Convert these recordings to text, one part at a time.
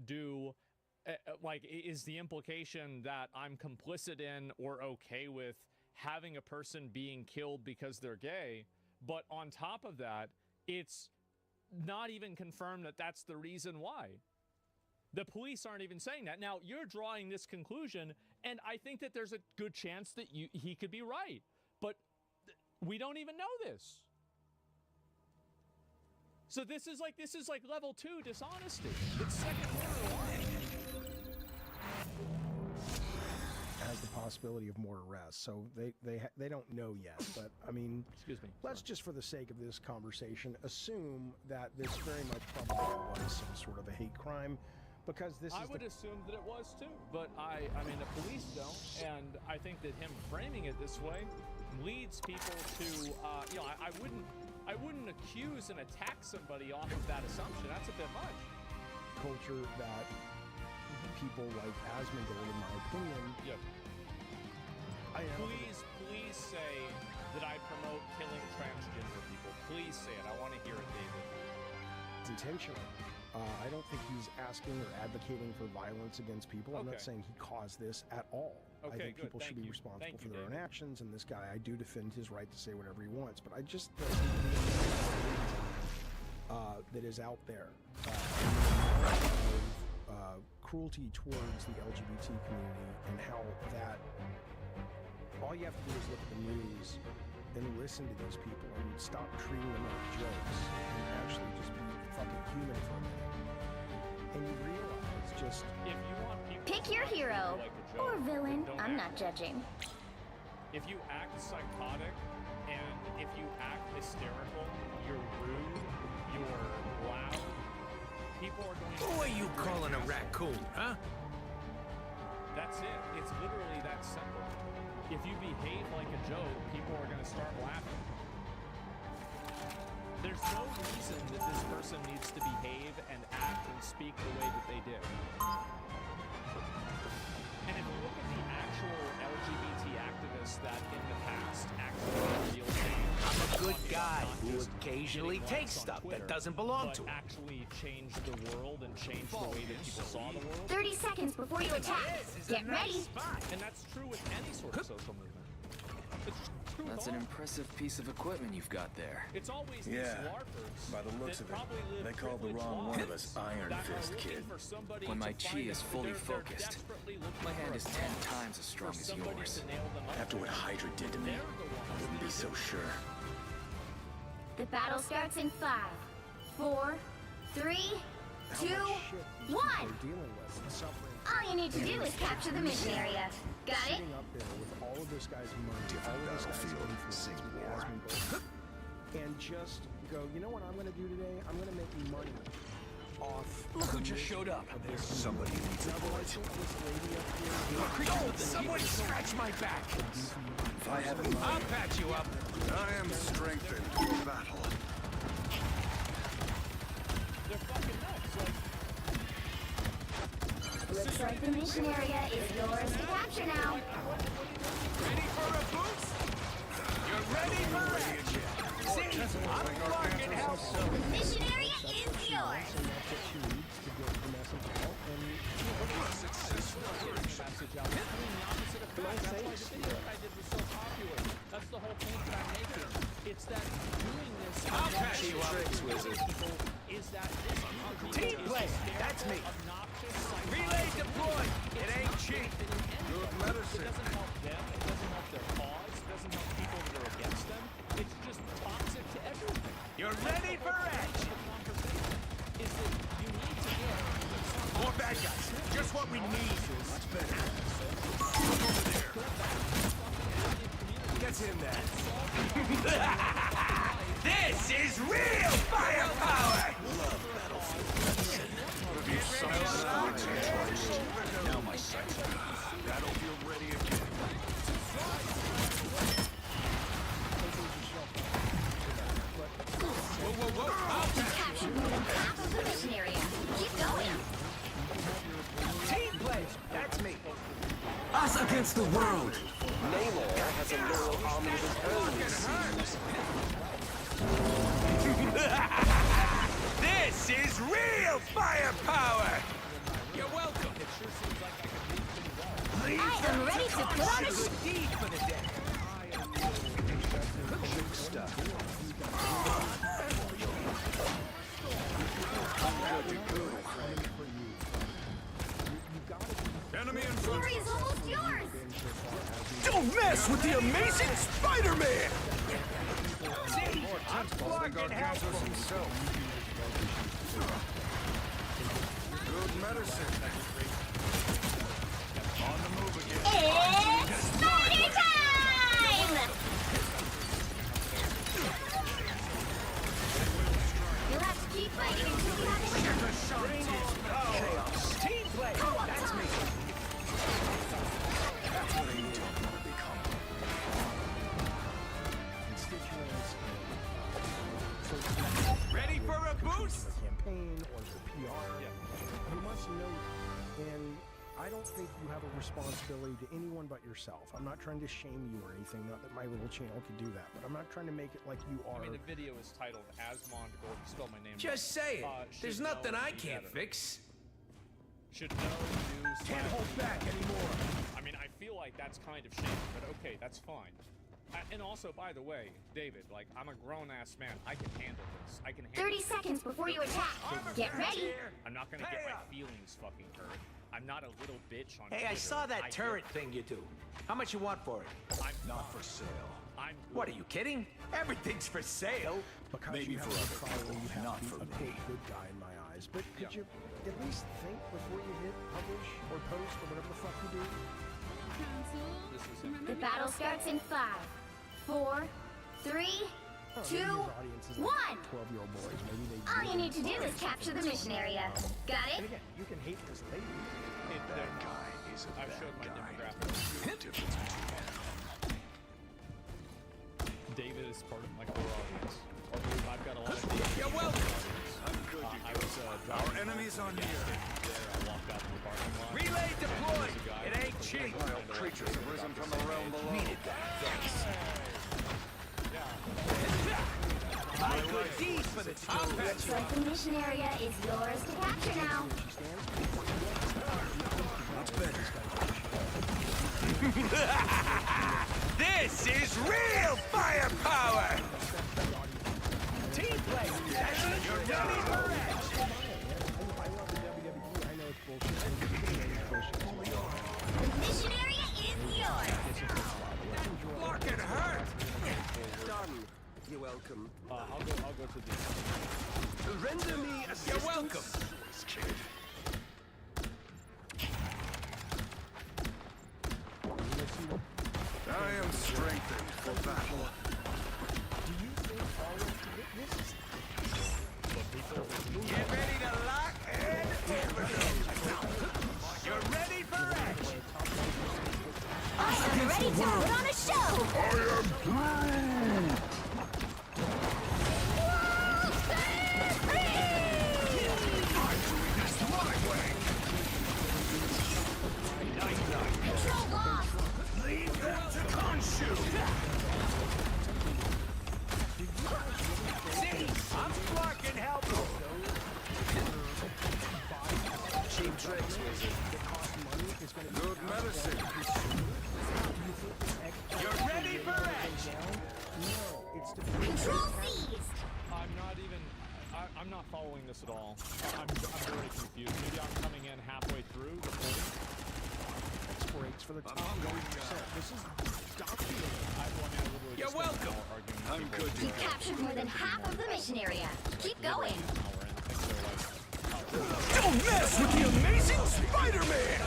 do like, is the implication that I'm complicit in or okay with having a person being killed because they're gay? But on top of that, it's not even confirmed that that's the reason why. The police aren't even saying that. Now, you're drawing this conclusion, and I think that there's a good chance that he could be right. But we don't even know this. So this is like level 2 dishonesty. It's second order line. Has the possibility of more arrests, so they don't know yet. But I mean, excuse me. Let's just, for the sake of this conversation, assume that this very much probably was some sort of a hate crime, because this is. I would assume that it was too, but I mean, the police don't, and I think that him framing it this way leads people to, you know, I wouldn't accuse and attack somebody off of that assumption. That's a bit much. Culture that people like Asmongold, in my opinion. Yep. Please say that I promote killing transgender people. Please say it. I want to hear it, David. Intentional. I don't think he's asking or advocating for violence against people. I'm not saying he caused this at all. I think people should be responsible for their own actions, and this guy, I do defend his right to say whatever he wants, but I just think that is out there. Cruelty towards the LGBT community, and how that all you have to do is look at the news and listen to these people and stop treating them like jokes and actually just be fucking human for a minute. And you realize just if you want people pick your hero like a joke, or villain. I'm not judging. If you act psychotic and if you act hysterical, you're rude, you're loud, people are going to... Who are you calling a raccoon, huh? That's it. It's literally that simple. If you behave like a joke, people are going to start laughing. There's no reason that this person needs to behave and act and speak the way that they did. And if you look at the actual LGBT activists that in the past actually made real change, I'm a good guy who occasionally takes stuff that doesn't belong to him. Actually change the world and change the way that people saw the world. 30 seconds before you attack. Get ready. And that's true with any sort of social movement. It's true. That's an impressive piece of equipment you've got there. It's always these larpers. By the looks of it, they called the wrong one of us Iron Fist Kid. When my chi is fully focused, my hand is 10 times as strong as yours. After what Hydra did to me, I wouldn't be so sure. The battle starts in 5, 4, 3, 2, 1. All you need to do is capture the mission area. Got it? Sitting up there with all of this guy's money, all of this guy's influence with Asmongold, and just go, you know what I'm going to do today? I'm going to make money off. Look who just showed up. Somebody needs a bullet. Oh, someone scratch my back. If I have a mind, I'll patch you up. I am strengthened for battle. They're fucking nuts. Looks like the mission area is yours to capture now. Ready for a boost? You're ready for it? See, I'm fucking helpful. Mission area is yours. Message out. I mean, the opposite effect. That's why the video I did was so popular. That's the whole point that I'm making. It's that doing this I'll patch you up, wizard. Is that this Team play. That's me. Relay deployed. It ain't cheap. Good medicine. It doesn't help them. It doesn't help their cause. It doesn't help people that are against them. It's just toxic to everything. You're ready for action. The conversation is that you need to get more bad guys. Just what we need. Much better. Over there. Gets in there. This is real firepower. Love Battlefield. Now my sights are Battlefield ready again. You captured more than half of the mission area. Keep going. Team play. That's me. Us against the world. Namor has a loyal army of his own, it seems. This is real firepower! put on a Good deed for the day. Enemy in front. Glory is almost yours! Don't mess with the amazing Spider-Man! See, I'm fucking helpful. himself. Good medicine. On the move again. It's Spider time! You'll have to keep fighting until you have a winner. Chaos. Team play. That's me. That's what you don't want to become. Constituents, Ready for a boost? the campaign or the PR. You must note, and I don't think you have a responsibility to anyone but yourself. I'm not trying to shame you or anything, not that my little channel could do that, but I'm not trying to make it like you are. I mean, the video is titled Asmond Gold. You spelled my name Just wrong. say it. There's Should nothing know I do can't better. fix. Should know, do, Can't slash hold do back better. anymore. I mean, I feel like that's kind of shame, but okay, that's fine. And also, by the way, David, like, I'm a grown-ass man. I can handle this. I can handle 30 this. seconds before you attack. Get ready. I'm not gonna get my feelings fucking hurt. I'm not a little bitch on Hey, I Twitter. saw that get turret thing you do. How much you want for it? I'm Not for sale. I'm What, are you kidding? Everything's for sale. Because Maybe you have for to other follow, people, you have not to for be a me. quote good guy in my eyes. But could you at least think before you hit publish or post or whatever the fuck you do? This is him. The battle starts in 5, 4, 3, Oh, 2, maybe his audience is 1. like 12-year-old boys. Maybe they. All you need to do is capture the mission area. Got And it? again, you can hate this lady. That guy is a I've bad showed my guy. demographics. The difference between David is part of my core audience. Although I've got a lot of people. You're welcome. I'm good to I go. was Our enemies on the air. there. I walked out to the parking lot. Relay deployed. There's a guy It ain't who's cheap. trying to Wild creatures have risen from the realm below. Needed that. Thanks. My good deed for the team. Looks like the mission area is yours to capture now. This is real firepower. Team play. That's it. You're ready for action. I love the WWE. I know it's bullshit. The mission area is yours. Fucking hurt. Done. You're welcome. I'll go to the. Render me assistance. You're welcome. This kid. I am strengthened for battle. Get ready to lock and you're ready for action. I'm ready to put on a show. Control lost. See, I'm fucking helpful. Cheap tricks, wizard. Good medicine. You're ready for action. Control seized. I'm not even. I'm not following this at all. I'm very confused. Maybe I'm coming in halfway through the thing. Breaks for the top 1%. This is documented. You're welcome. I'm good to You captured more than half of the mission area. Keep going. Don't mess with the amazing Spider-Man!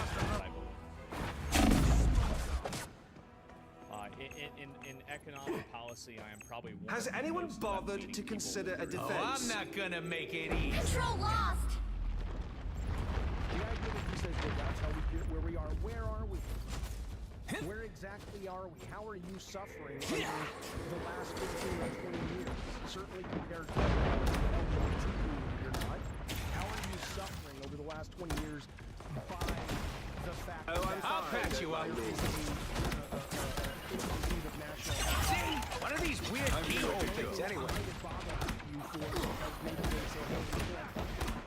In economic policy, I am probably one Has of the anyone most bothered left-leaning to people consider a here. defense? Oh, I'm not gonna make it easy. Control lost. The idea that he says, well, that's how we get where we are. Where are we? Where exactly are we? How are you suffering over the last 15 or 20 years? Certainly compared to the LGBT community, you're not. How are you suffering over the last 20 years by the fact that I'll patch you up. there is a institute of national health? See, one of these weird keyhole things anyway. Why would it bother you for, like, maybe they say, hey,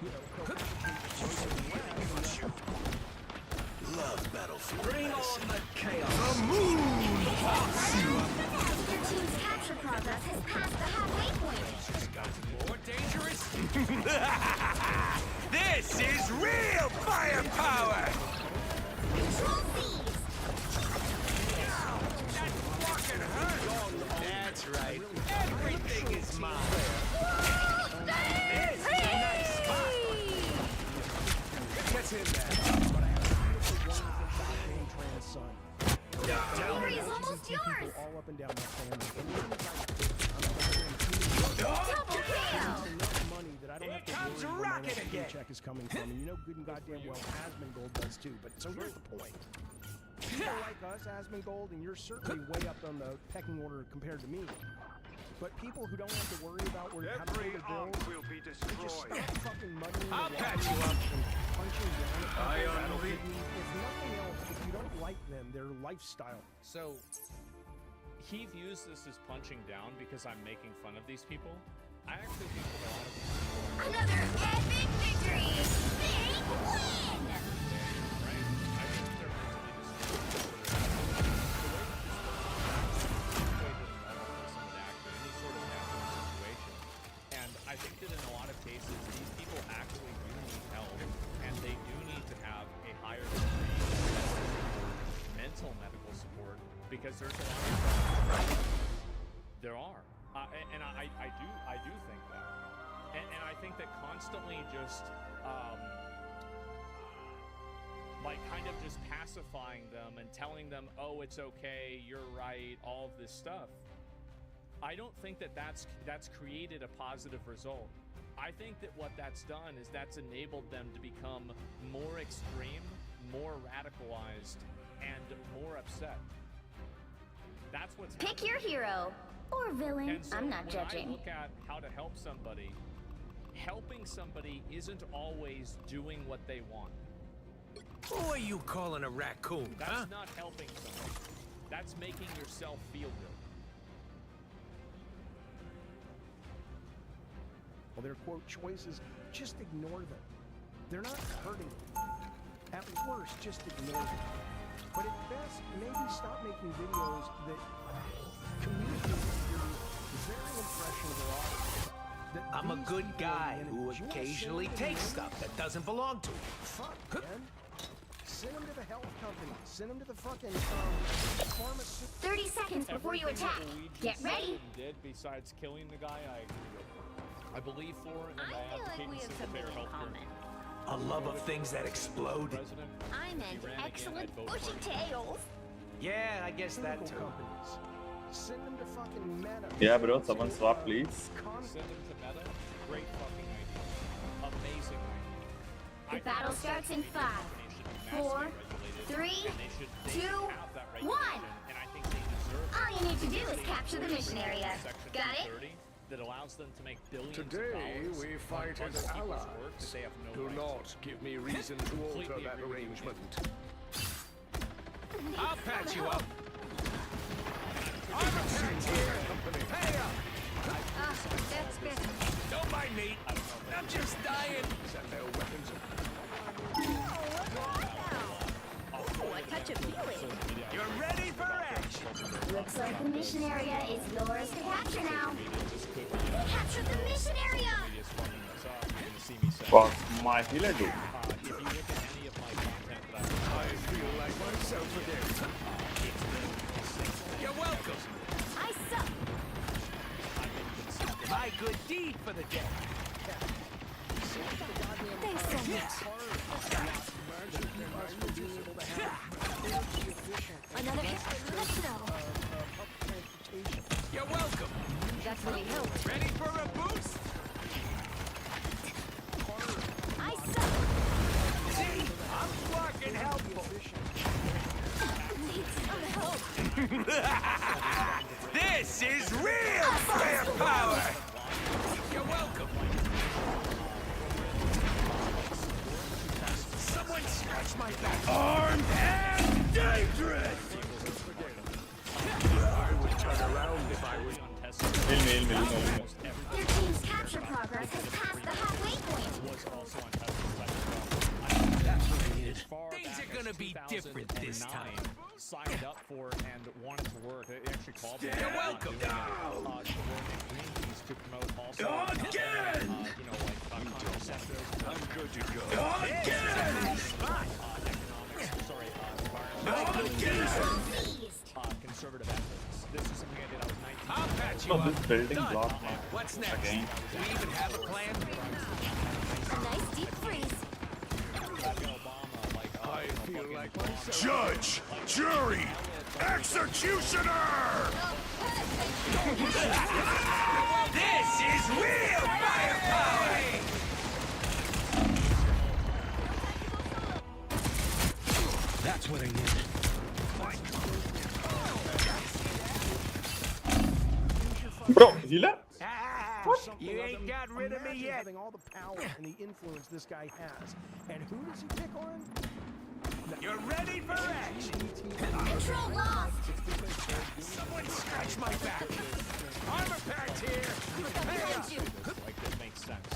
you know, co-educate the person less, and Love Bring on the chaos. The moon haunts you. Your team's capture progress has passed the halfway point. More dangerous? This is real firepower. Control these. That's right. Everything is mine. This is a nice spot. Gets in there. But I have a wonderful Trans son. victory is almost yours. People all up and down my family. Double kill. Enough money that I don't have to comes worry where my Rocket next again. paycheck is coming from. And you know good and goddamn well Asmongold does too. But so here's the point. People like us, Asmongold, and you're certainly way up on the pecking order compared to me. But people who don't have to worry about where how to pay their bills, will be they just destroyed. stuff fucking money in I'll the patch water you up. and punching down at I people. only- If nothing else, if you don't like them, their lifestyle. So he views this as punching down because I'm making fun of these people. I actually think that a lot of these people are Another epic victory. Big win. right. I think they're mentally destroyed. Any sort of natural situation. And I think that in a lot of cases, these people actually do need help, and they do need to have a higher degree of mental medical support because there's a lot of there are, and I do think that, and I think that constantly just like kind of just pacifying them and telling them, oh, it's okay, you're right, all of this stuff. I don't think that that's created a positive result. I think that what that's done is that's enabled them to become more extreme, more radicalized, and more upset. That's what's happening. Pick your hero or villain. And so I'm not when judging. I look at how to help somebody, helping somebody isn't always doing what they want. Who are you calling a raccoon, That's huh? not helping somebody. That's making yourself feel good. Well, their quote choices, just ignore them. They're not hurting you. At worst, just ignore them. But at best, maybe stop making videos that communicate your very impressionable audience. That I'm a these good people guy are in it. who Just occasionally send them takes to stuff that doesn't belong to me. Fuck, man. Send them to the health company. Send them to the fucking pharmaceutical. 30 seconds before you Everything attack. that Luigi Get said ready. and did besides killing the guy, I agree with. I believe for and I I feel like advocate we have single something payer in healthcare. common. A love of things that explode. President, I'm if he an ran again, excellent I'd vote for bushy him. tails. Yeah, I guess that too. companies. Send them to fucking Meta. Yeah, bro, someone swap, please. Send him to Meta. Great fucking idea. Amazing idea. The battle starts in 5, 4, 3, 2, 1. And I think they deserve All you need to do is capture the mission area. Section Got it? 230 that allows them to make billions Today of dollars we on fight other as people's allies. work that they have no Do right not to. give me reason to alter Completely that agree with you. arrangement. I'll patch you up. Armor patch here. Hey up. That's better. Don't mind me. I'm just dying. Set their weapons. Oh, a touch of healing. You're ready for action. Looks like the mission area is yours to capture now. Capture the mission area! What my healer do? If you look at any of my content that I feel like myself again. You're welcome. I suck. My good deed for the day. Thanks so much. Another hit for Lucio. You're welcome. That's really helped. Ready for a boost? I suck. See, I'm fucking helpful. Need some help. This is real firepower. You're welcome. Someone scratch my back. Armed and dangerous. I would turn around if I was. Heal me. Your team's capture progress has passed the halfway point. was also on Tesla's site as well. Things are gonna gonna be different this time. Signed up for and wanted to work. They actually called me. You're welcome. To promote also Again! you know, like contraceptives. I'm good to go. Economics, sorry, conservative ethics. This is something I did. I was 19. I'll patch you Oh, up. this building Done. block now. What's next? Again. Do we even have a plan? A nice deep freeze. I feel like myself. Judge, jury, executioner! This is real firepower! That's what I need. Bro, healer? You ain't got rid of me Imagine yet. having all the power and the influence this guy has. And who does he pick on? You're ready for action. Control lost. Someone scratch my back. Armor patch here. Behind you. Like this makes sense.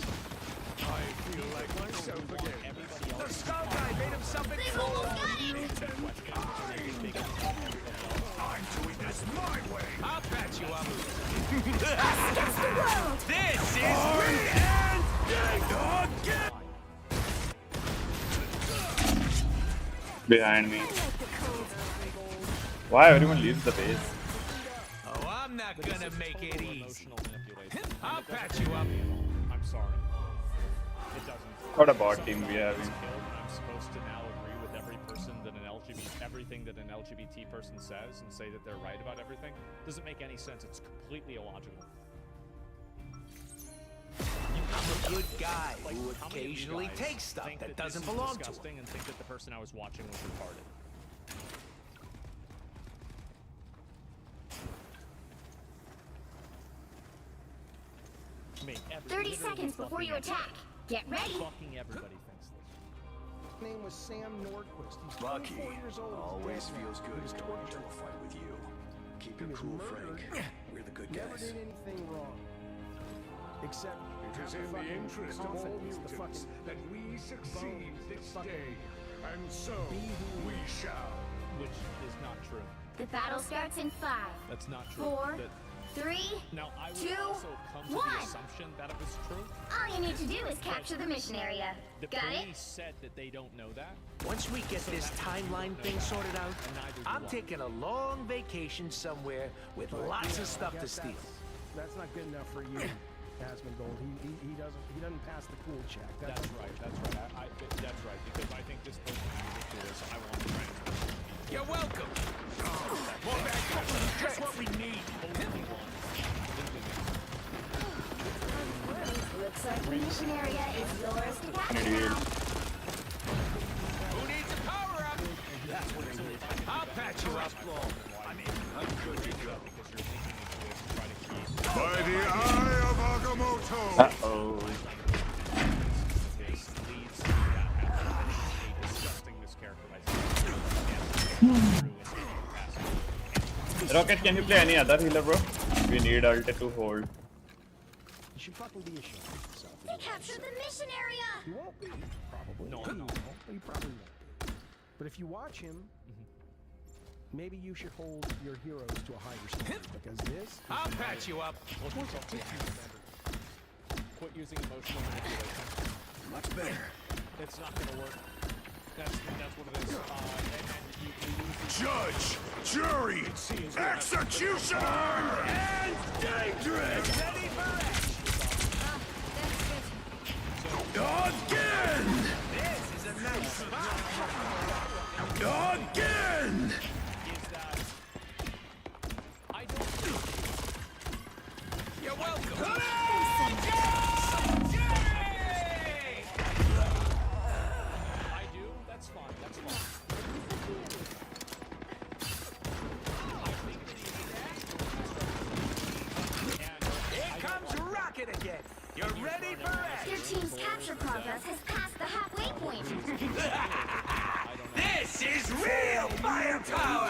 I feel like myself again. The skull guy made himself They've almost got him. I'm doing this my way! I'll patch you up. Against the world. This is real. Behind me. Why everyone leaves the base? Oh, I'm not gonna make it easy. Emotional manipulation. I'll patch you up. I'm sorry. It doesn't. What a bot team we having. Killed, and I'm supposed to now agree with every person that everything that an LGBT person says and say that they're right about everything. Doesn't make any sense. It's completely illogical. I'm a good guy Like, who how many of you occasionally guys takes stuff think that this doesn't is belong to him. disgusting and think that the person I was watching was retarded? I mean, 30 seconds before you attack. Get ready. Fucking everybody thinks this. His name was Sam Nordquist. He's Lucky. 24 years old. Always He's dead feels now. good He was going into tortured. a fight with you. Keep He your was cool, murdered. Frank. We're the good Never guys. did anything wrong. Except It is have in the fucking interest of all confidence, the mutants fucking that we succeed this fucking day. And so, be who we shall. Which is not true. The battle starts in 5, That's not true. 4, That- 3. now, I would 2, also come to 1. the assumption that it was true. All you need to do is capture the mission area. The Got it? police said that they don't know that. Once we get this timeline thing sorted out, And neither do I'm I. taking a long vacation somewhere with lots of stuff to steal. That's not good enough for you, Asmongold. He doesn't pass the cool check. That's right. That's right. That's right. Because I think this person is ridiculous. I want to try and You're welcome. More bad guys. Just what we need. Looks like the mission area is yours to capture Idiot. now. Who needs a power up? That's what I need. I'll patch you up. I'm good to go. By the eye of Agamotto! Uh-oh. this leads to that happening. A disgusting mischaracterization. Rocket, can you play any other healer, bro? We need Ulti to hold. You should fucking be ashamed of yourself. They captured the mission area. He won't be, probably. No, He no. won't, but he probably won't be. But if you watch him, maybe you should hold your heroes to a higher standard because this is I'll patch you up. Quit using emotional manipulation. Much better. It's not going to work. That's what it is. And you use Judge, jury, executioner, and dangerous! Ready for action. Again! This is a nice spot. Again! is that I don't You're welcome. I do. That's fine. That's fine. Here comes Rocket again. You're ready for action. Your team's capture progress has passed the halfway point. This is real firepower.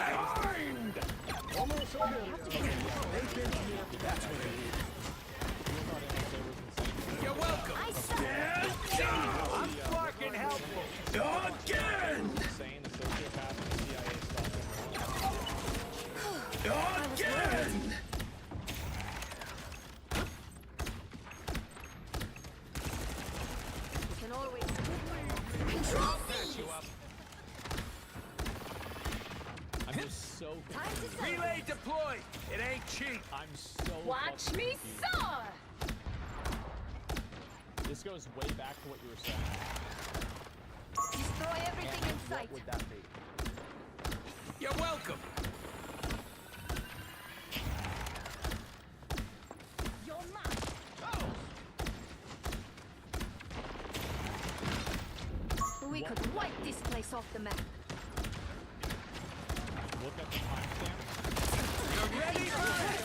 Time to celebrate. Relay deployed. It ain't cheap. I'm so Watch fucking me confused. soar! This goes way back to what you were saying. Destroy everything in sight. What would that be? You're welcome. You're mine. We could wipe this place off the map. Look at the timestamp. You're ready for it.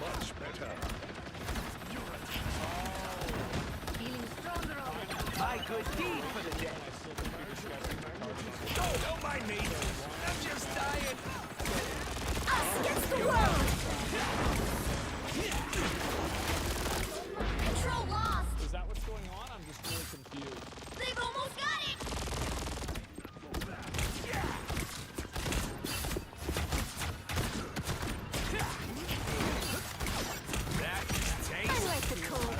Much better. Feeling stronger already. My good deed for the day. Oh, don't mind me. I'm just dying. Us against the world! Control lost! Is that what's going on? I'm just really confused. They've almost got it! That I tastes. like the cold.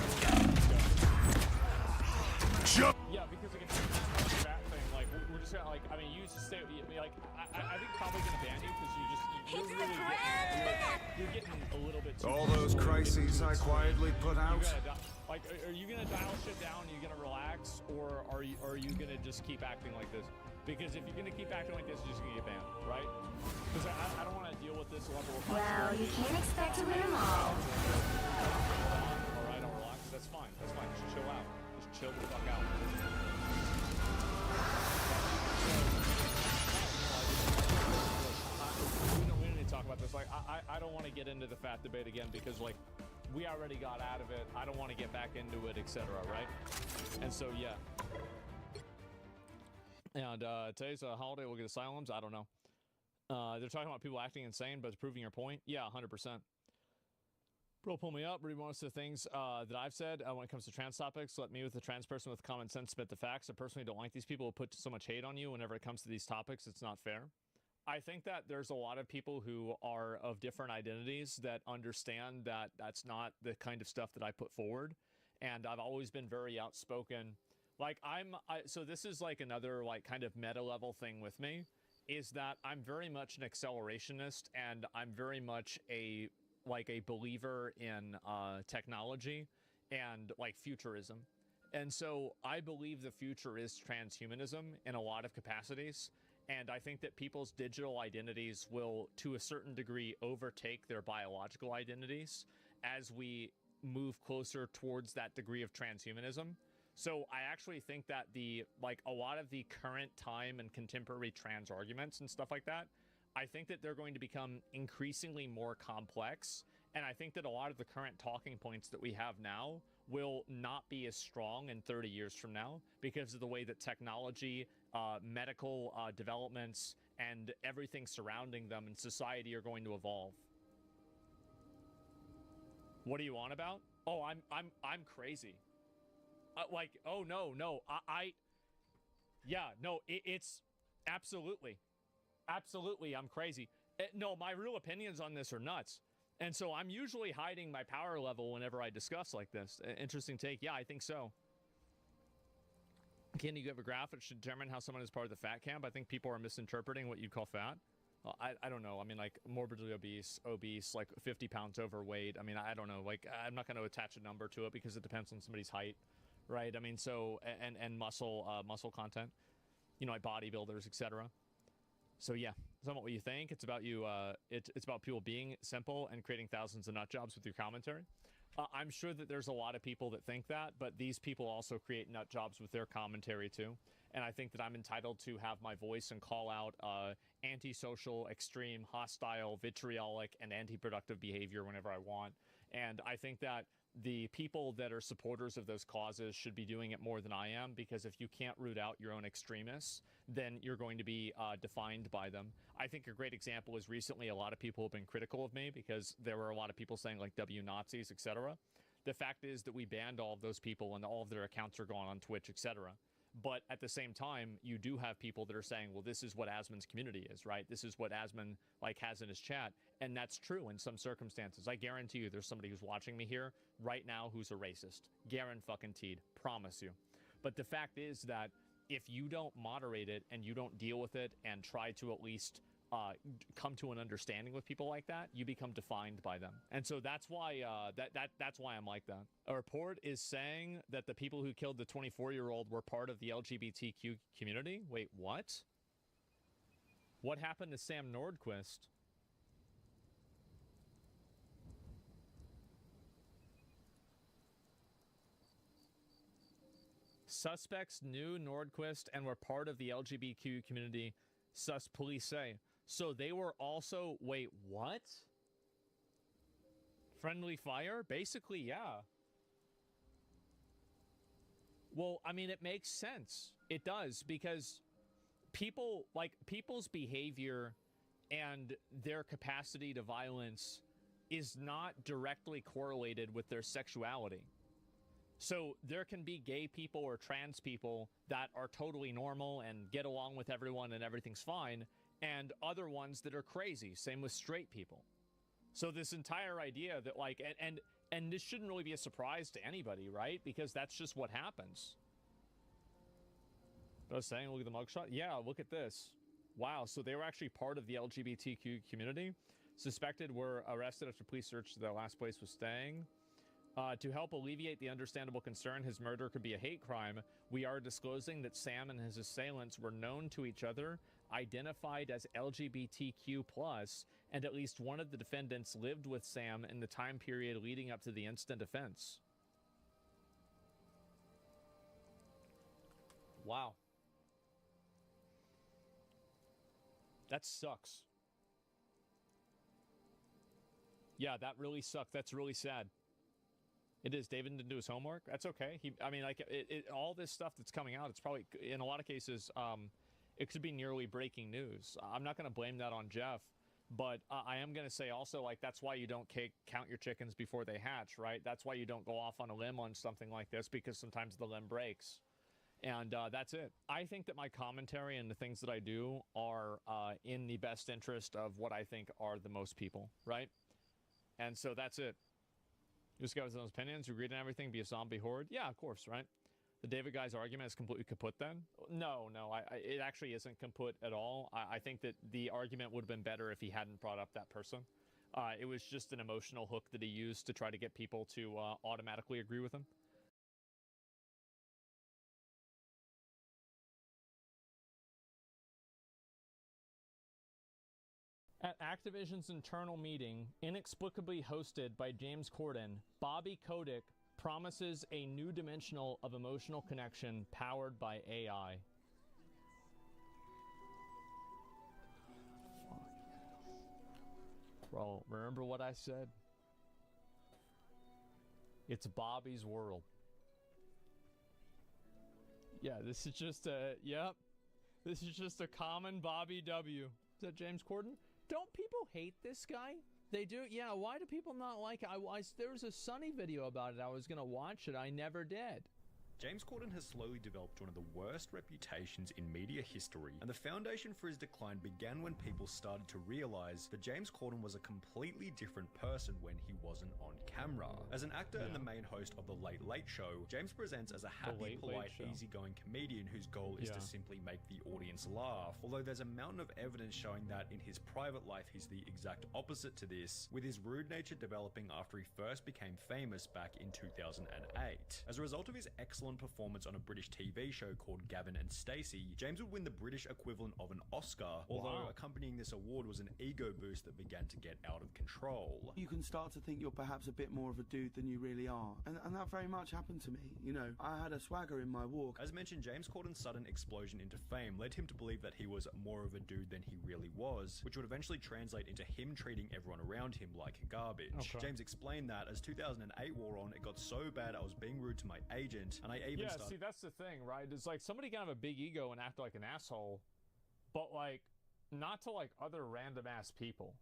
Yeah, because like it's that thing. Like we're just gonna like. I mean, you used to stay. Like I think probably gonna ban you because you're It's the really grand you're getting a little bit too. All those crises I quietly put out. Like, are you gonna dial shit down? Are you gonna relax, or are you gonna just keep acting like this? Because if you're gonna keep acting like this, you're just gonna get banned, right? Because I don't want to deal with this level of. Well, you can't expect to win them all. All right, I'll relax. That's fine. That's fine. Just chill out. Just chill the fuck out. We don't need to talk about this. Like, I don't want to get into the fat debate again because, like, we already got out of it. I don't want to get back into it, etc. Right? And so, yeah. And today's a holiday. We'll get asylums. I don't know. They're talking about people acting insane, but it's proving your point. Yeah, 100%. Bro, pull me up. Read most of the things that I've said when it comes to trans topics. Let me, with a trans person with common sense, spit the facts. I personally don't like these people who put so much hate on you whenever it comes to these topics. It's not fair. I think that there's a lot of people who are of different identities that understand that that's not the kind of stuff that I put forward. And I've always been very outspoken. Like so this is like another like kind of meta level thing with me is that I'm very much an accelerationist and I'm very much a believer in technology and like futurism. And so I believe the future is transhumanism in a lot of capacities. And I think that people's digital identities will, to a certain degree, overtake their biological identities as we move closer towards that degree of transhumanism. So I actually think that a lot of the current time and contemporary trans arguments and stuff like that, I think that they're going to become increasingly more complex. And I think that a lot of the current talking points that we have now will not be as strong in 30 years from now because of the way that technology, medical developments, and everything surrounding them in society are going to evolve. What are you on about? Oh, I'm crazy. Oh no, it's absolutely, I'm crazy. No, my real opinions on this are nuts. And so I'm usually hiding my power level whenever I discuss like this. Interesting take. Yeah, I think so. Can you give a graph that should determine how someone is part of the fat camp? I think people are misinterpreting what you'd call fat. Well, I don't know. I mean, like morbidly obese, like 50 pounds overweight. I mean, I don't know. Like, I'm not going to attach a number to it because it depends on somebody's height, right? I mean, so and muscle content, like bodybuilders, etc. So yeah, it's not what you think. It's about you. It's about people being simple and creating thousands of nut jobs with your commentary. I'm sure that there's a lot of people that think that, but these people also create nut jobs with their commentary too. And I think that I'm entitled to have my voice and call out antisocial, extreme, hostile, vitriolic, and anti-productive behavior whenever I want. And I think that the people that are supporters of those causes should be doing it more than I am, because if you can't root out your own extremists, then you're going to be defined by them. I think a great example is recently a lot of people have been critical of me because there were a lot of people saying like W-Nazis, etc. The fact is that we banned all of those people and all of their accounts are gone on Twitch, etc. But at the same time, you do have people that are saying, well, this is what Asmon's community is, right? This is what Asmon has in his chat. And that's true in some circumstances. I guarantee you there's somebody who's watching me here right now who's a racist. Guaranteed. Promise you. But the fact is that if you don't moderate it and you don't deal with it and try to at least come to an understanding with people like that, you become defined by them. And so that's why that's why I'm like that. A report is saying that the people who killed the 24-year-old were part of the LGBTQ community. Wait, what? What happened to Sam Nordquist? Suspects knew Nordquist and were part of the LGBTQ community, sus police say. So they were also, wait, what? Friendly fire? Basically, yeah. Well, I mean, it makes sense. It does, because people's behavior and their capacity to violence is not directly correlated with their sexuality. So there can be gay people or trans people that are totally normal and get along with everyone and everything's fine, and other ones that are crazy. Same with straight people. So this entire idea that like, and this shouldn't really be a surprise to anybody, right? Because that's just what happens. I was saying, look at the mugshot. Yeah, look at this. Wow, so they were actually part of the LGBTQ community. Suspected were arrested after police searched the last place was staying. To help alleviate the understandable concern his murder could be a hate crime, we are disclosing that Sam and his assailants were known to each other, identified as LGBTQ+, and at least one of the defendants lived with Sam in the time period leading up to the instant offense. Wow. That sucks. Yeah, that really sucked. That's really sad. It is. David didn't do his homework. That's okay. I mean, like, all this stuff that's coming out, it's probably, in a lot of cases, it could be nearly breaking news. I'm not going to blame that on Jeff, but I am going to say also, like, that's why you don't count your chickens before they hatch, right? That's why you don't go off on a limb on something like this, because sometimes the limb breaks. And that's it. I think that my commentary and the things that I do are in the best interest of what I think are the most people, right? And so that's it. Just guys those opinions, you read and everything, be a zombie horde. Yeah, of course, right? The David guy's argument is completely kaput then? No, it actually isn't kaput at all. I think that the argument would have been better if he hadn't brought up that person. It was just an emotional hook that he used to try to get people to automatically agree with him. At Activision's internal meeting, inexplicably hosted by James Corden, Bobby Kotick promises a new dimensional of emotional connection powered by AI. Bro, remember what I said? It's Bobby's world. Yeah, this is just a, yep. This is just a common Bobby W. Is that James Corden? Don't people hate this guy? They do? Yeah, why do people not like it? There was a Sunny video about it. I was going to watch it. I never did. James Corden has slowly developed one of the worst reputations in media history, and the foundation for his decline began when people started to realize that James Corden was a completely different person when he wasn't on camera. As an actor and the main host of The Late Late Show, James presents as a happy, polite, easygoing comedian whose goal is to simply make the audience laugh, although there's a mountain of evidence showing that in his private life he's the exact opposite to this, with his rude nature developing after he first became famous back in 2008. As a result of his excellent performance on a British TV show called Gavin and Stacey, James would win the British equivalent of an Oscar, although accompanying this award was an ego boost that began to get out of control. You can start to think you're perhaps a bit more of a dude than you really are, and that very much happened to me. You know, I had a swagger in my walk. As mentioned, James Corden's sudden explosion into fame led him to believe that he was more of a dude than he really was, which would eventually translate into him treating everyone around him like garbage. Okay. James explained that as 2008 wore on, it got so bad I was being rude to my agent, and I even see, that's the thing, right? It's like somebody can have a big ego and act like an asshole, but like not to like other random ass people.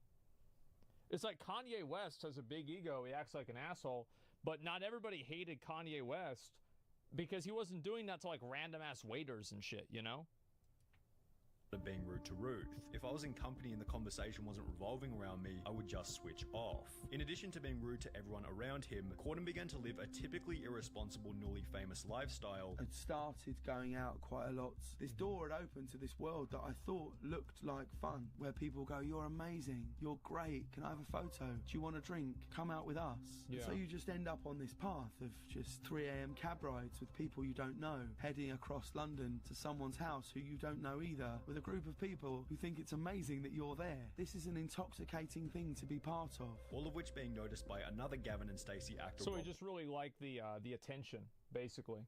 It's like Kanye West has a big ego, he acts like an asshole, but not everybody hated Kanye West because he wasn't doing that to like random ass waiters and shit, you know? being rude to Ruth. If I was in company and the conversation wasn't revolving around me, I would just switch off. In addition to being rude to everyone around him, Corden began to live a typically irresponsible, newly famous lifestyle. I'd started going out quite a lot. This door had opened to this world that I thought looked like fun, where people go, "You're amazing, you're great, can I have a photo? Do you want a drink? Come out with us." Yeah. So you just end up on this path of just 3 a.m. cab rides with people you don't know, heading across London to someone's house who you don't know either, with a group of people who think it's amazing that you're there. This is an intoxicating thing to be part of. All of which being noticed by another Gavin and Stacey actor. So he just really liked the attention, basically.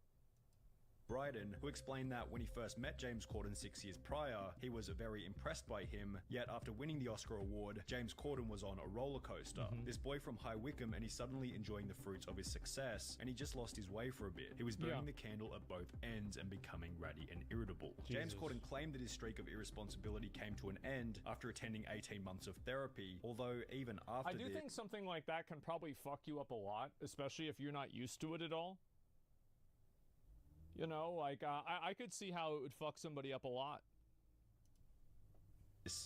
Bryden, who explained that when he first met James Corden 6 years prior, he was very impressed by him, yet after winning the Oscar award, James Corden was on a roller coaster. This boy from High Wycombe, and he's suddenly enjoying the fruits of his success, and he just lost his way for a bit. He was burning the candle at both ends and becoming ratty and irritable. James Corden claimed that his streak of irresponsibility came to an end after attending 18 months of therapy, although even after I do think something like that can probably fuck you up a lot, especially if you're not used to it at all. You know, like, I could see how it would fuck somebody up a lot.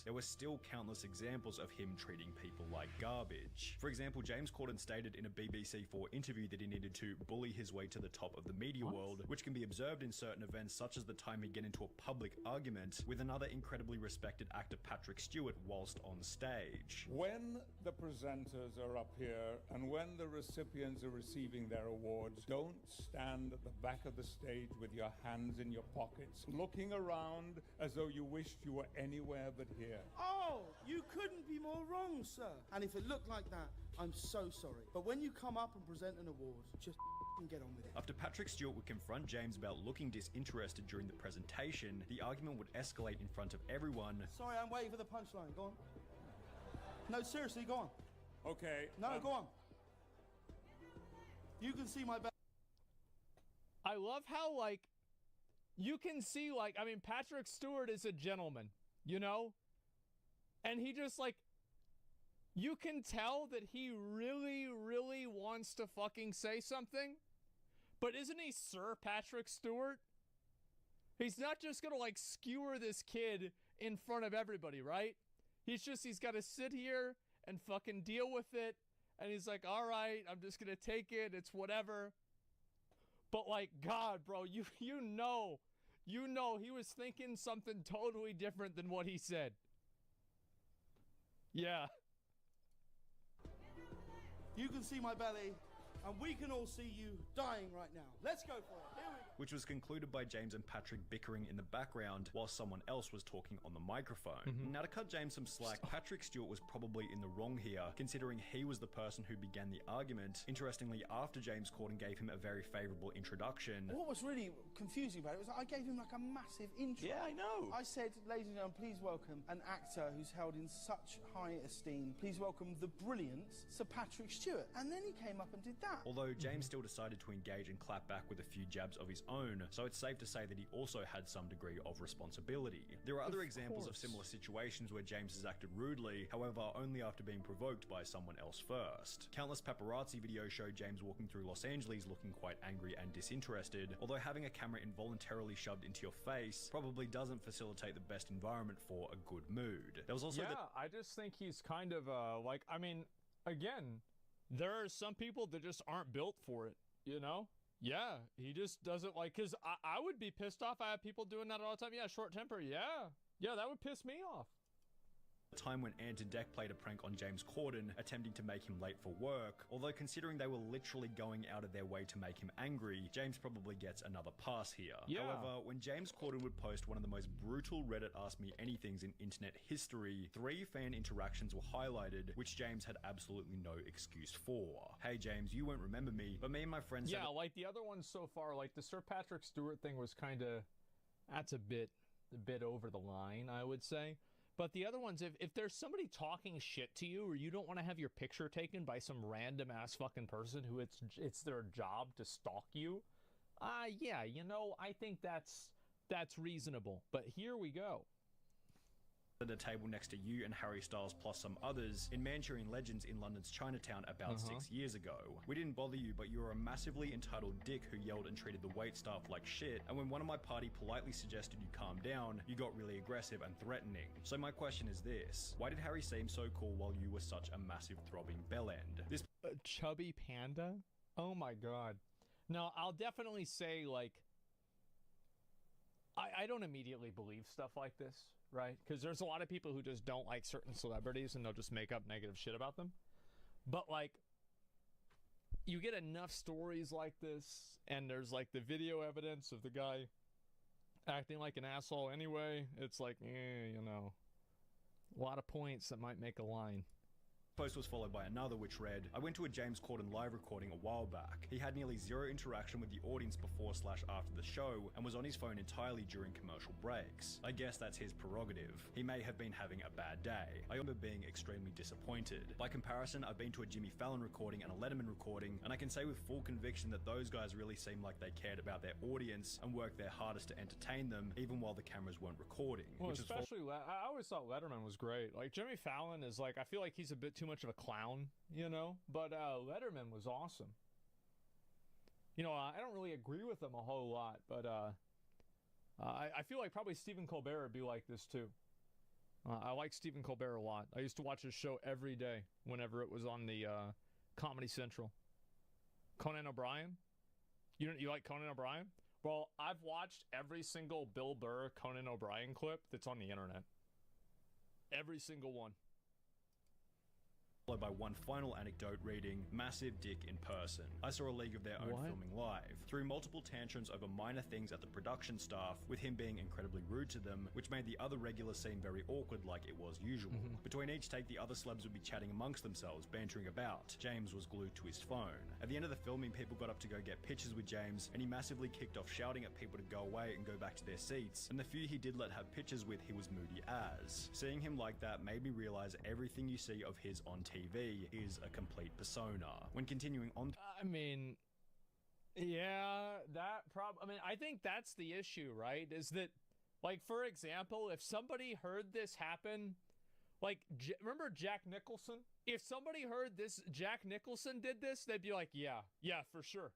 There were still countless examples of him treating people like garbage. For example, James Corden stated in a BBC4 interview that he needed to bully his way to the top of the media world, which can be observed in certain events such as the time he'd get into a public argument with another incredibly respected actor, Patrick Stewart, whilst on stage. When the presenters are up here and when the recipients are receiving their awards, don't stand at the back of the stage with your hands in your pockets, looking around as though you wished you were anywhere but here. Oh, you couldn't be more wrong, sir. And if it looked like that, I'm so sorry. But when you come up and present an award, just get on with it. After Patrick Stewart would confront James about looking disinterested during the presentation, the argument would escalate in front of everyone. Sorry, I'm waiting for the punchline. Go on. No, seriously, go on. Okay. No, go on. You can see my back. I love how, like, you can see, like, I mean, Patrick Stewart is a gentleman, you know? And he just, like, you can tell that he really, really wants to fucking say something. But isn't he Sir Patrick Stewart? He's not just gonna, like, skewer this kid in front of everybody, right? He's got to sit here and fucking deal with it. And he's like, all right, I'm just gonna take it. It's whatever. But, like, God, bro, you know he was thinking something totally different than what he said. Yeah. You can see my belly, and we can all see you dying right now. Let's go for it. Here we go. Which was concluded by James and Patrick bickering in the background while someone else was talking on the microphone. Now, to cut James some slack, Patrick Stewart was probably in the wrong here, considering he was the person who began the argument. Interestingly, after James Corden gave him a very favourable introduction. What was really confusing about it was I gave him like a massive intro. Yeah, I know. I said, ladies and gentlemen, please welcome an actor who's held in such high esteem. Please welcome the brilliant Sir Patrick Stewart. And then he came up and did that. Although James still decided to engage and clap back with a few jabs of his own, so it's safe to say that he also had some degree of responsibility. There are other examples of similar situations where James has acted rudely, however, only after being provoked by someone else first. Countless paparazzi videos show James walking through Los Angeles looking quite angry and disinterested, although having a camera involuntarily shoved into your face probably doesn't facilitate the best environment for a good mood. There was also I just think he's kind of, like, I mean, again, there are some people that just aren't built for it, you know? Yeah, he just doesn't like, because I would be pissed off. I have people doing that all the time. Yeah, short temper. Yeah, that would piss me off. Time when Ant and Dec played a prank on James Corden, attempting to make him late for work, although considering they were literally going out of their way to make him angry, James probably gets another pass here. Yeah. However, when James Corden would post one of the most brutal Reddit Ask Me Anythings in internet history, 3 fan interactions were highlighted, which James had absolutely no excuse for. Hey James, you won't remember me, but me and my friends— Yeah, like the other ones so far, like the Sir Patrick Stewart thing was kind of, that's a bit over the line, I would say. But the other ones, if there's somebody talking shit to you, or you don't want to have your picture taken by some random ass fucking person who it's their job to stalk you, yeah, you know, I think that's reasonable. But here we go. at a table next to you and Harry Styles plus some others in Manchurian Legends in London's Chinatown about 6 years ago. We didn't bother you, but you were a massively entitled dick who yelled and treated the waitstaff like shit, and when one of my party politely suggested you calm down, you got really aggressive and threatening. So my question is this: why did Harry seem so cool while you were such a massive throbbing bellend? This chubby panda? Oh my god. No, I'll definitely say, like, I don't immediately believe stuff like this, right? Because there's a lot of people who just don't like certain celebrities and they'll just make up negative shit about them. But, like, you get enough stories like this, and there's, like, the video evidence of the guy acting like an asshole anyway. It's like, you know, a lot of points that might make a line. Post was followed by another which read, I went to a James Corden live recording a while back. He had nearly zero interaction with the audience before/after the show and was on his phone entirely during commercial breaks. I guess that's his prerogative. He may have been having a bad day. I remember being extremely disappointed. By comparison, I've been to a Jimmy Fallon recording and a Letterman recording, and I can say with full conviction that those guys really seemed like they cared about their audience and worked their hardest to entertain them even while the cameras weren't recording. Well, especially, I always thought Letterman was great. Like, Jimmy Fallon is like, I feel like he's a bit too much of a clown, you know, but Letterman was awesome. You know, I don't really agree with him a whole lot, but I feel like probably Stephen Colbert would be like this too. I like Stephen Colbert a lot. I used to watch his show every day whenever it was on the Comedy Central. Conan O'Brien? You like Conan O'Brien? Well, I've watched every single Bill Burr Conan O'Brien clip that's on the internet. Every single one. Followed by one final anecdote reading, massive dick in person. I saw a league of their own filming live. Through multiple tantrums over minor things at the production staff, with him being incredibly rude to them, which made the other regulars seem very awkward like it was usual. Between each take, the other celebs would be chatting amongst themselves, bantering about. James was glued to his phone. At the end of the filming, people got up to go get pictures with James, and he massively kicked off shouting at people to go away and go back to their seats, and the few he did let have pictures with, he was moody as. Seeing him like that made me realize everything you see of his on TV is a complete persona. When continuing on, I mean, yeah, I mean, I think that's the issue, right? Is that, like, for example, if somebody heard this happen, like, remember Jack Nicholson? If somebody heard this, Jack Nicholson did this, they'd be like, yeah, for sure.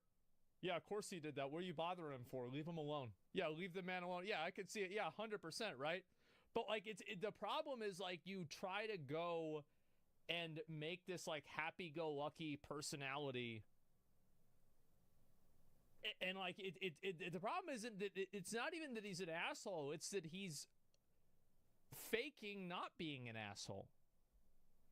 Yeah, of course he did that. What are you bothering him for? Leave him alone. Yeah, leave the man alone. Yeah, I could see it. Yeah, 100%, right? But, like, the problem is, like, you try to go and make this, like, happy-go-lucky personality, and like the problem isn't that it's not even that he's an asshole, it's that he's faking not being an asshole.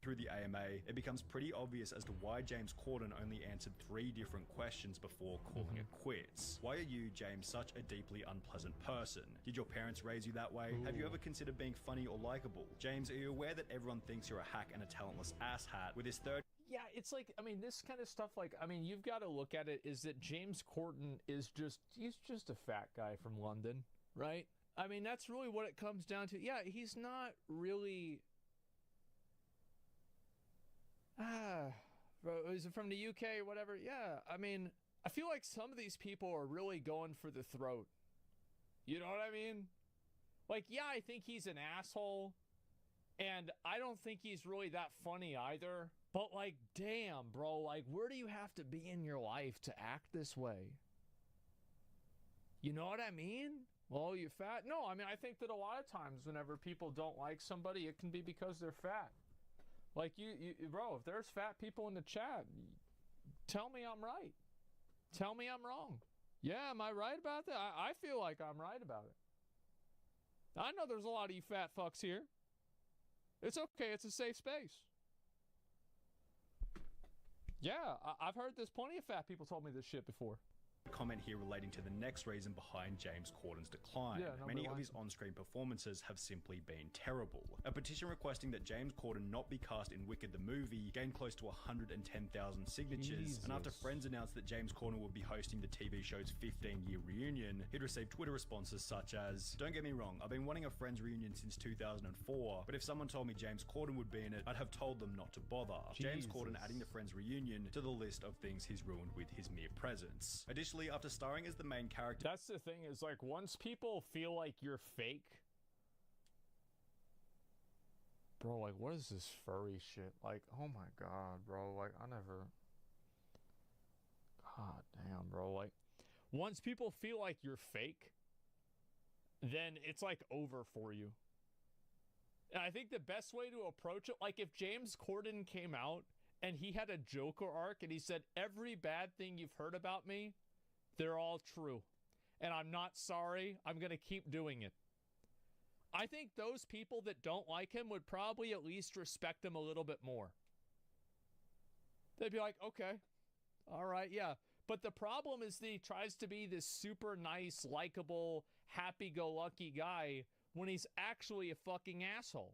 Through the AMA, it becomes pretty obvious as to why James Corden only answered 3 different questions before calling it quits. Why are you, James, such a deeply unpleasant person? Did your parents raise you that way? Have you ever considered being funny or likable? James, are you aware that everyone thinks you're a hack and a talentless asshat? With his third... Yeah, it's like, I mean, this kind of stuff, like, I mean, you've got to look at it is that James Corden is he's just a fat guy from London, right? I mean, that's really what it comes down to. Yeah, he's not really... is it from the UK or whatever? Yeah, I mean, I feel like some of these people are really going for the throat. You know what I mean? Like, yeah, I think he's an asshole, and I don't think he's really that funny either. But, like, damn, bro, like, where do you have to be in your life to act this way? You know what I mean? Well, you fat? No, I mean, I think that a lot of times whenever people don't like somebody, it can be because they're fat. Like, you bro, if there's fat people in the chat, tell me I'm right. Tell me I'm wrong. Yeah, am I right about that? I feel like I'm right about it. I know there's a lot of you fat fucks here. It's okay. It's a safe space. Yeah, I've heard there's plenty of fat people told me this shit before. Comment here relating to the next reason behind James Corden's decline. Many of his on-screen performances have simply been terrible. A petition requesting that James Corden not be cast in Wicked the movie gained close to 110,000 signatures, and after Friends announced that James Corden would be hosting the TV show's 15-year reunion, he'd received Twitter responses such as, "Don't get me wrong, I've been wanting a Friends reunion since 2004, but if someone told me James Corden would be in it, I'd have told them not to bother." James Corden adding the Friends reunion to the list of things he's ruined with his mere presence. Additionally, after starring as the main character... That's the thing, is like, once people feel like you're fake, Bro, like, what is this furry shit? Like, oh my god, bro. Like, I never... God damn, bro. Like, once people feel like you're fake, then it's, like, over for you. And I think the best way to approach it, like, if James Corden came out and he had a Joker arc and he said, every bad thing you've heard about me, they're all true. And I'm not sorry. I'm going to keep doing it. I think those people that don't like him would probably at least respect him a little bit more. They'd be like, okay, all right, yeah. But the problem is that he tries to be this super nice, likable, happy-go-lucky guy when he's actually a fucking asshole.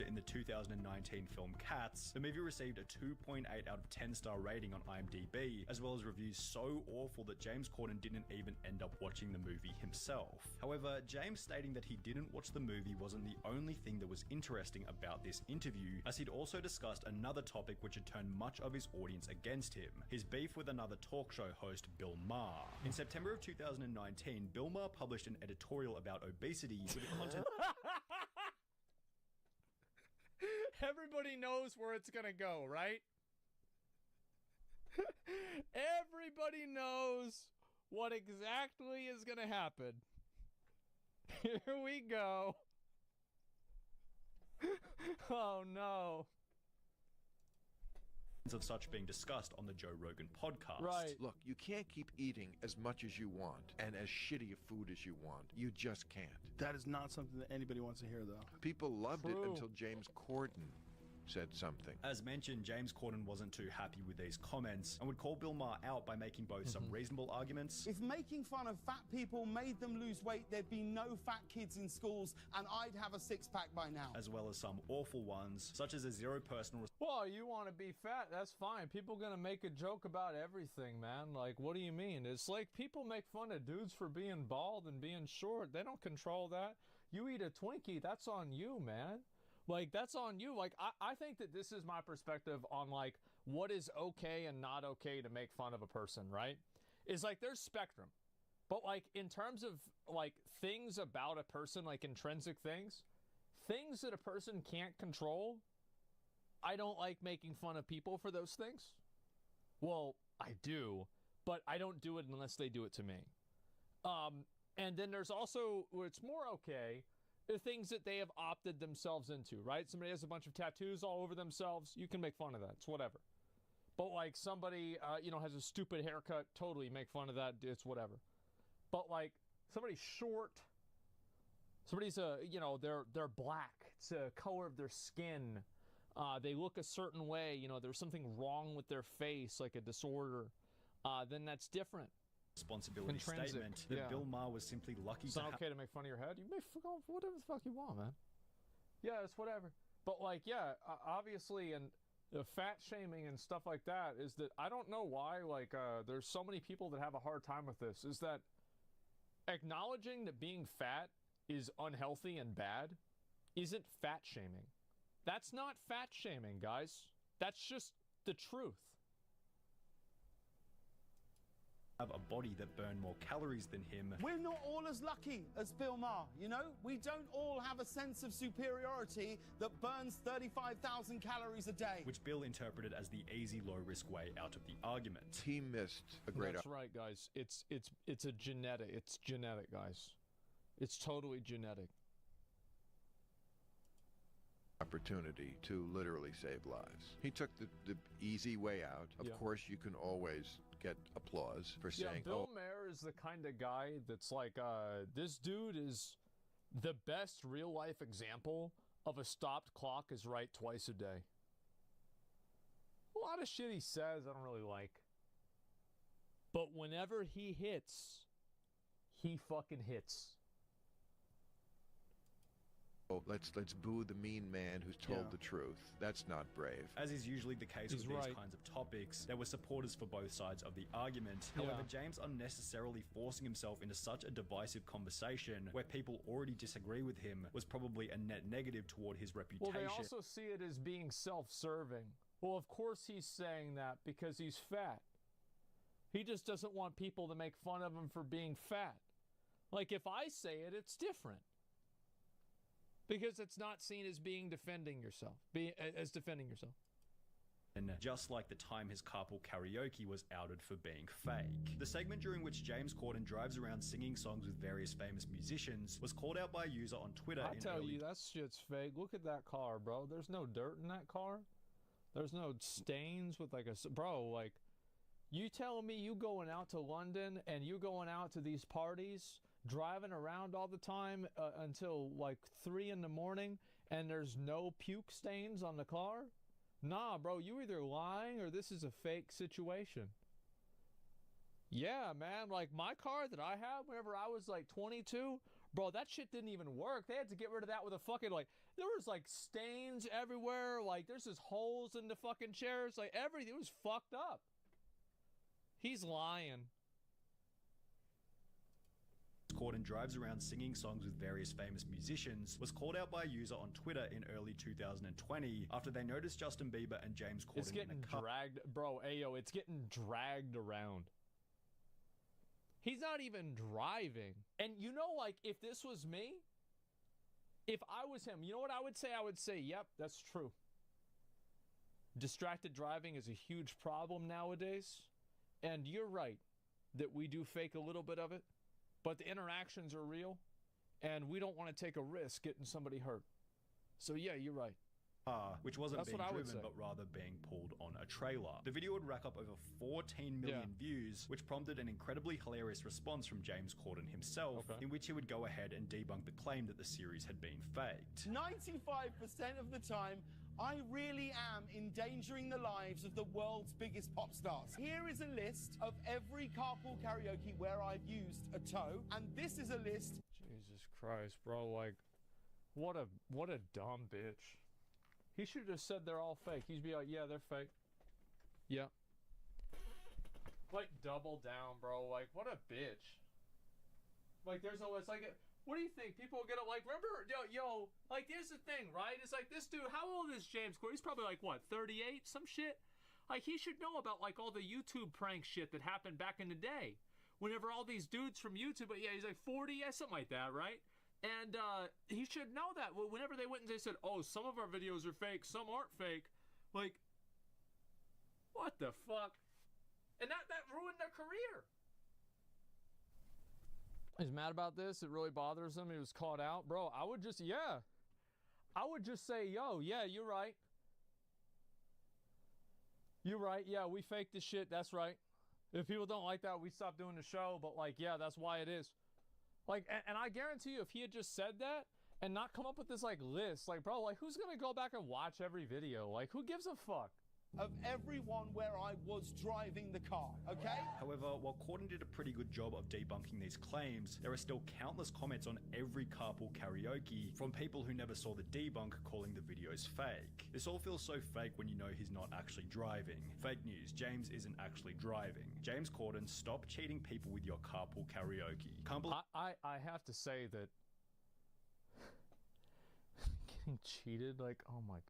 In the 2019 film Cats, the movie received a 2.8 out of 10 star rating on IMDb, as well as reviews so awful that James Corden didn't even end up watching the movie himself. However, James stating that he didn't watch the movie wasn't the only thing that was interesting about this interview, as he'd also discussed another topic which had turned much of his audience against him, his beef with another talk show host, Bill Maher. In September of 2019, Bill Maher published an editorial about obesity with the content... Everybody knows where it's gonna go, right? Everybody knows what exactly is gonna happen. Here we go. Oh no. Of such being discussed on the Joe Rogan podcast. Right. Look, you can't keep eating as much as you want and as shitty a food as you want. You just can't. That is not something that anybody wants to hear, though. People loved it until James Corden said something. As mentioned, James Corden wasn't too happy with these comments and would call Bill Maher out by making both some reasonable arguments. If making fun of fat people made them lose weight, there'd be no fat kids in schools and I'd have a six-pack by now. As well as some awful ones, such as a zero personal... Well, you want to be fat, that's fine. People gonna make a joke about everything, man. Like, what do you mean? It's like people make fun of dudes for being bald and being short. They don't control that. You eat a Twinkie, that's on you, man. Like, that's on you. Like, I think that this is my perspective on, like, what is okay and not okay to make fun of a person, right? Is, like, there's spectrum. But, like, in terms of, like, things about a person, like intrinsic things that a person can't control, I don't like making fun of people for those things. Well, I do, but I don't do it unless they do it to me. And then there's also, where it's more okay, the things that they have opted themselves into, right? Somebody has a bunch of tattoos all over themselves, you can make fun of that. It's whatever. But like somebody, has a stupid haircut, totally make fun of that. It's whatever. But like somebody's short, somebody's they're black. It's the color of their skin. They look a certain way. There's something wrong with their face, like a disorder. Then that's different. Responsibility statement that Bill Maher was simply lucky it's not okay to make fun of your head. You may fuck off whatever the fuck you want, man. Yeah, it's whatever. But like, obviously, and the fat shaming and stuff like that is that I don't know why. Like, there's so many people that have a hard time with this. Is that acknowledging that being fat is unhealthy and bad isn't fat shaming. That's not fat shaming, guys. That's just the truth. Have a body that burned more calories than him. We're not all as lucky as Bill Maher, We don't all have a sense of superiority that burns 35,000 calories a day. Which Bill interpreted as the easy, low-risk way out of the argument. He missed a great... That's right, guys. It's a genetic. It's genetic, guys. It's totally genetic. Opportunity to literally save lives. He took the easy way out. Of course, you can always get applause for saying, Bill Maher is the kind of guy that's like, this dude is the best real-life example of a stopped clock is right twice a day. A lot of shit he says I don't really like. But whenever he hits, he fucking hits. Let's boo the mean man who's told the truth. That's not brave. As is usually the case with these kinds of topics, there were supporters for both sides of the argument. However, James unnecessarily forcing himself into such a divisive conversation where people already disagree with him was probably a net negative toward his reputation. Well, they also see it as being self-serving. Well, of course he's saying that because he's fat. He just doesn't want people to make fun of him for being fat. Like, if I say it, it's different. Because it's not seen as being defending yourself, as defending yourself. And just like the time his carpool karaoke was outed for being fake. The segment during which James Corden drives around singing songs with various famous musicians was called out by a user on Twitter. I tell you, that shit's fake. Look at that car, bro. There's no dirt in that car. There's no stains with like a... Bro, like, you telling me you going out to London and you going out to these parties, driving around all the time until like 3 in the morning and there's no puke stains on the car? Nah, bro, you either lying or this is a fake situation. Yeah, man, like my car that I had whenever I was like 22, bro, that shit didn't even work. They had to get rid of that with a fucking, like, there was like stains everywhere, like there's just holes in the fucking chairs, like everything was fucked up. He's lying. Corden drives around singing songs with various famous musicians was called out by a user on Twitter in early 2020 after they noticed Justin Bieber and James Corden. It's getting dragged, bro. Ayo, it's getting dragged around. He's not even driving. And you know, like, if this was me, if I was him, you know what I would say? I would say, yep, that's true. Distracted driving is a huge problem nowadays. And you're right that we do fake a little bit of it. But the interactions are real, and we don't want to take a risk getting somebody hurt. So yeah, you're right. Which wasn't being driven, but rather being pulled on a trailer. The video would rack up over 14 million views, which prompted an incredibly hilarious response from James Corden himself, in which he would go ahead and debunk the claim that the series had been faked. 95% of the time, I really am endangering the lives of the world's biggest pop stars. Here is a list of every carpool karaoke where I've used a toe, and this is a list. Jesus Christ, bro, like, what a dumb bitch. He should have said they're all fake. He'd be like, yeah, they're fake. Yeah. Like, double down, bro. Like, what a bitch. Like, there's always, like, what do you think? People get it, like, remember, yo, like, here's the thing, right? It's like, this dude, how old is James Corden? He's probably like, what, 38? Some shit? Like, he should know about, like, all the YouTube prank shit that happened back in the day. Whenever all these dudes from YouTube, but yeah, he's like 40, yeah, something like that, right? And he should know that. Whenever they went and they said, oh, some of our videos are fake, some aren't fake. Like, what the fuck? And that ruined their career. He's mad about this. It really bothers him. He was caught out. Bro, I would just, I would just say, yo, yeah, you're right. You're right. Yeah, we faked this shit. That's right. If people don't like that, we stop doing the show. But, like, yeah, that's why it is. Like, and I guarantee you, if he had just said that and not come up with this, like, list, like, bro, like, who's going to go back and watch every video? Like, who gives a fuck? Of everyone where I was driving the car, okay? However, while Corden did a pretty good job of debunking these claims, there are still countless comments on every carpool karaoke from people who never saw the debunk calling the videos fake. This all feels so fake when you know he's not actually driving. Fake news, James isn't actually driving. James Corden, stop cheating people with your carpool karaoke. I have to say that getting cheated, like, oh my